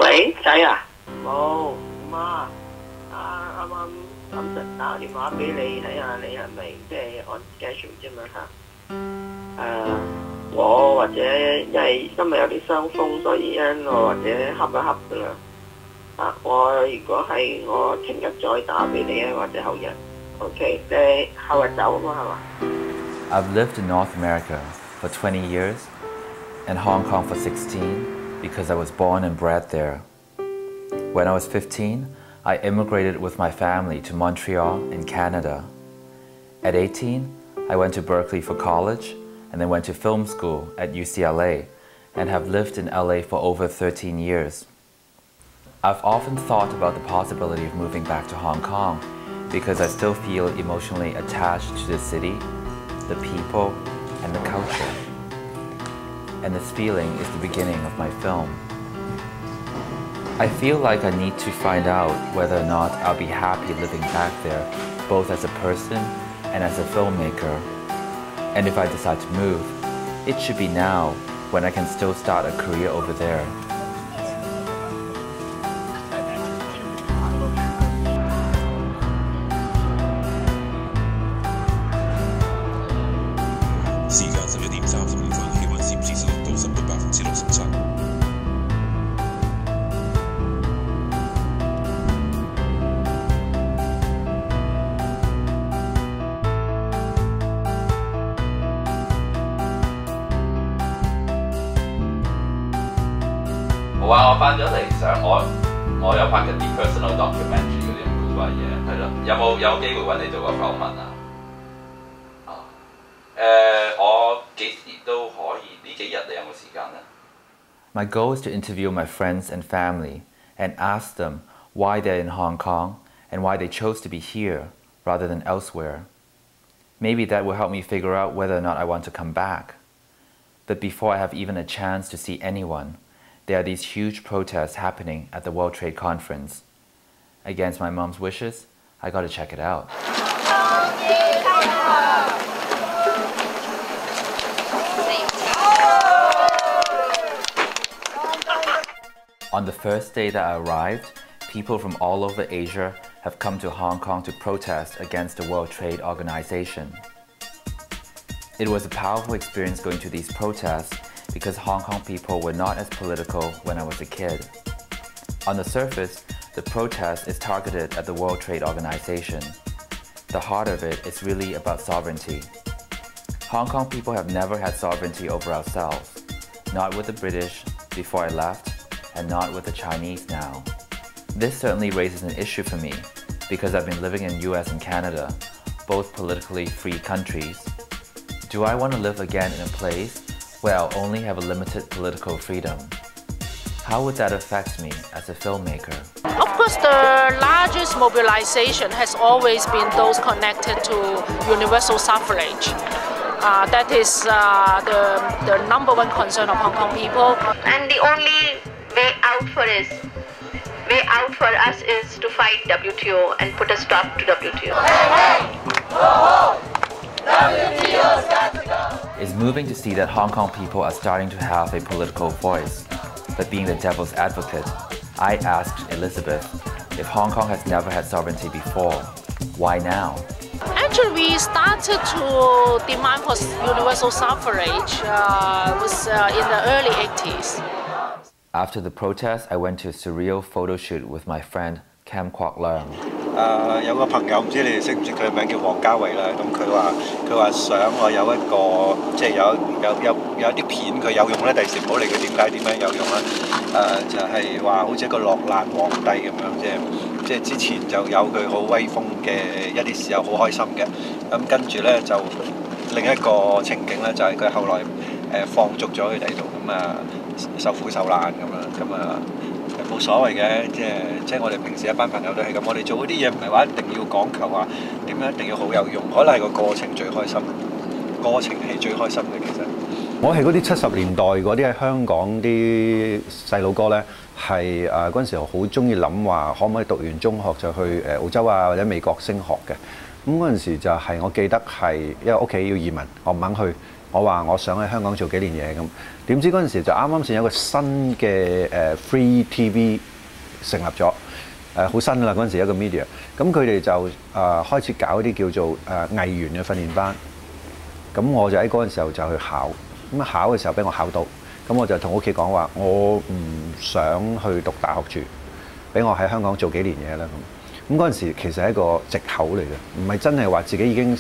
喂，仔啊，冇媽，啱啱諗住打電話俾你睇下你係咪即係按 schedule 啫嘛嚇。我或者因為今日有啲傷風，所以我或者瞌一瞌噶啦。我如果係我聽日再打俾你啊，或者後日。OK， 你後日走啊嘛係嘛？I've lived in North America for 20 years and Hong Kong for 16 because I was born and bred there. When I was 15, I immigrated with my family to Montreal in Canada. At 18, I went to Berkeley for college and then went to film school at UCLA and have lived in LA for over 13 years. I've often thought about the possibility of moving back to Hong Kong because I still feel emotionally attached to the city, the people, and the culture. And this feeling is the beginning of my film. I feel like I need to find out whether or not I'll be happy living back there, both as a person and as a filmmaker. And if I decide to move, it should be now, when I can still start a career over there. 時間11:35，氣溫攝氏濕度67%。好啊！我翻咗嚟上我又拍緊啲 personal documentary 嗰啲咁古怪嘢，係咯。有機會揾你做個訪問啊？我幾時都可以。呢幾日你有冇時間呢？ My goal is to interview my friends and family and ask them why they're in Hong Kong and why they chose to be here rather than elsewhere. Maybe that will help me figure out whether or not I want to come back. But before I have even a chance to see anyone, there are these huge protests happening at the World Trade Conference. Against my mom's wishes, I gotta check it out. On the first day that I arrived, people from all over Asia have come to Hong Kong to protest against the World Trade Organization. It was a powerful experience going to these protests because Hong Kong people were not as political when I was a kid. On the surface, the protest is targeted at the World Trade Organization. The heart of it is really about sovereignty. Hong Kong people have never had sovereignty over ourselves, not with the British before I left, and not with the Chinese now. This certainly raises an issue for me because I've been living in US and Canada, both politically free countries. Do I want to live again in a place where I'll only have a limited political freedom? How would that affect me as a filmmaker? Of course, the largest mobilization has always been those connected to universal suffrage. That is the number one concern of Hong Kong people. And the only way out for us is to fight WTO and put a stop to WTO. It's moving to see that Hong Kong people are starting to have a political voice. But being the devil's advocate, I asked Elizabeth if Hong Kong has never had sovereignty before, why now? Actually, we started to demand for universal suffrage in the early 80s. After the protest, I went to a surreal photo shoot with my friend Kam Kwok Leung. 有個朋友唔知你哋識唔識佢名叫黃家偉啦，咁佢話想我有一個即係有啲片佢有用咧，第時唔好理佢點樣有用啦。就係話好似一個落難皇帝咁樣，即係之前就有佢好威風嘅一啲時候好開心嘅，咁跟住咧就另一個情景咧就係佢後來放逐咗佢哋度，受苦受難咁冇所謂嘅，即係我哋平時一班朋友都係咁，我哋做嗰啲嘢唔係話一定要講求話點樣一定要好有用，可能係個過程最開心，過程係最開心嘅其實。我係嗰啲70年代嗰啲喺香港啲細佬哥咧，係嗰陣時候好中意諗話可唔可以讀完中學就去澳洲啊或者美國升學嘅。咁嗰陣時就係我記得係因為屋企要移民，我唔肯去，我話我想喺香港做幾年嘢咁，點知嗰陣時就啱啱先有個新嘅Free TV 成立咗，好新啦嗰陣時一個 media， 咁佢哋就開始搞啲叫做藝員嘅訓練班，咁我就喺嗰陣時候就去考，咁考嘅時候俾我考到，咁我就同屋企講話，我唔想去讀大學住，俾我喺香港做幾年嘢啦咁。咁嗰陣時其實係一個藉口嚟嘅，唔係真係話自己已經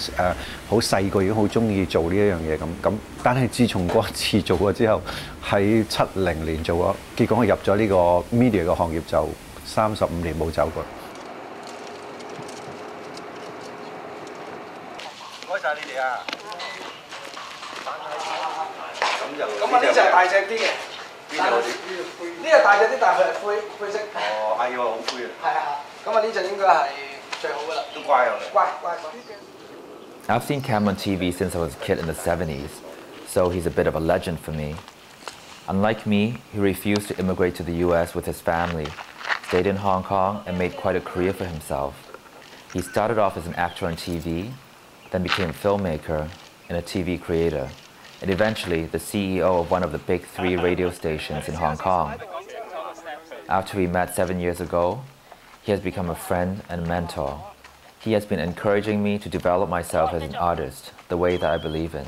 好細個已經好中意做呢一樣嘢咁。但係自從嗰一次做過之後，喺70年做咗，結果我入咗呢個 media 嘅行業就35年冇走過。唔該曬你哋啊！咁啊呢隻係大隻啲嘅，呢個大隻啲，但係佢係灰色。哦，係喎，好灰啊！係啊。咁啊呢隻應該係最好㗎啦。都乖啊！乖。I've seen Kam on TV since I was a kid in the 70s, so he's a bit of a legend for me. Unlike me, he refused to immigrate to the US with his family, stayed in Hong Kong and made quite a career for himself. He started off as an actor on TV, then became a filmmaker and a TV creator, and eventually the CEO of one of the big 3 radio stations in Hong Kong. After we met 7 years ago, he has become a friend and mentor. He has been encouraging me to develop myself as an artist, the way that I believe in.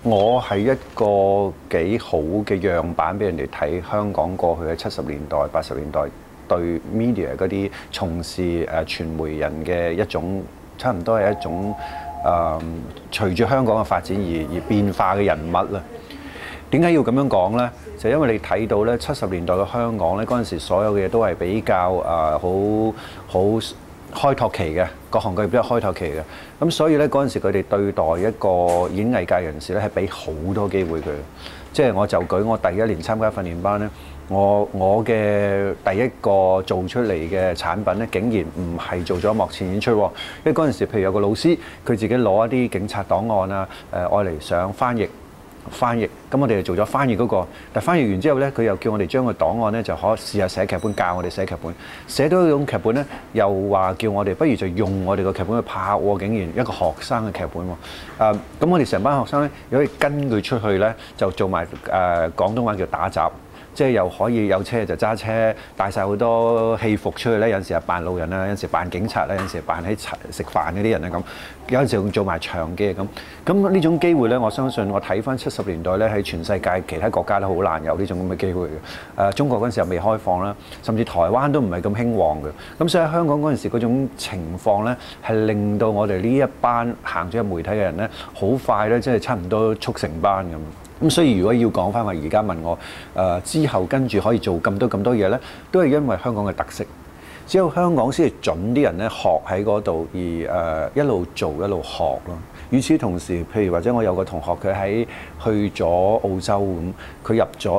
我係一個幾好嘅樣板俾人哋睇，香港過去嘅70年代、80年代對 media 嗰啲從事傳媒人嘅一種，差唔多係一種隨住香港嘅發展而變化嘅人物啦。點解要咁樣講呢？就因為你睇到咧70年代嘅香港咧，嗰陣時所有嘅嘢都係比較好開拓期嘅，各行各業都有開拓期嘅。咁所以咧嗰陣時佢哋對待一個演藝界人士咧係俾好多機會佢。即係我就舉我第1年參加訓練班咧，我嘅第一個做出嚟嘅產品咧，竟然唔係做咗幕前演出喎。因為嗰陣時譬如有個老師，佢自己攞一啲警察檔案啊，愛嚟上翻譯，咁我哋就做咗翻譯嗰個，但翻譯完之後咧，佢又叫我哋將個檔案咧就可試下寫劇本，教我哋寫劇本，寫到一種劇本咧，又話叫我哋不如就用我哋個劇本去拍喎，竟然一個學生嘅劇本喎，咁我哋成班學生咧，又可以跟佢出去咧，就做埋廣東話叫打雜。即係又可以有車就揸車，帶晒好多戲服出去咧。有陣時係扮路人啦，有陣時扮警察啦，有陣時扮喺食飯嗰啲人啦咁。有陣時仲做埋場嘅咁。咁呢種機會咧，我相信我睇翻70年代咧，喺全世界其他國家都好難有呢種咁嘅機會嘅。中國嗰陣時候未開放啦，甚至台灣都唔係咁興旺嘅。咁所以喺香港嗰陣時嗰種情況咧，係令到我哋呢一班行咗入媒體嘅人咧，好快咧，即係差唔多速成班咁。咁所以如果要講翻話，而家問我之後跟住可以做咁多嘢咧，都係因為香港嘅特色。只有香港先係準啲人咧學喺嗰度，而一路做一路學咯。與此同時，譬如或者我有個同學佢去咗澳洲咁，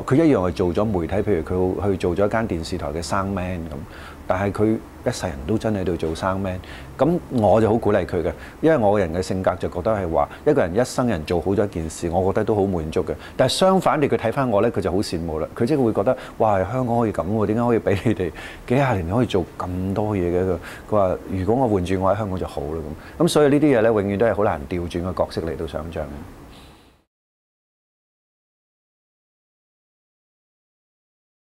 佢一樣係做咗媒體，譬如佢去做咗一間電視台嘅生 man 咁，但係佢一世人都真喺度做生 man。咁我就好鼓勵佢嘅，因為我個人嘅性格就覺得係話一個人一生人做好咗一件事，我覺得都好滿足嘅。但係相反地，佢睇翻我咧，佢就好羨慕啦。佢即係會覺得哇，香港可以咁喎，點解可以俾你哋幾廿年可以做咁多嘢嘅？佢話如果我換轉我喺香港就好啦咁。咁所以呢啲嘢咧，永遠都係好難調轉個角色嚟到想像嘅。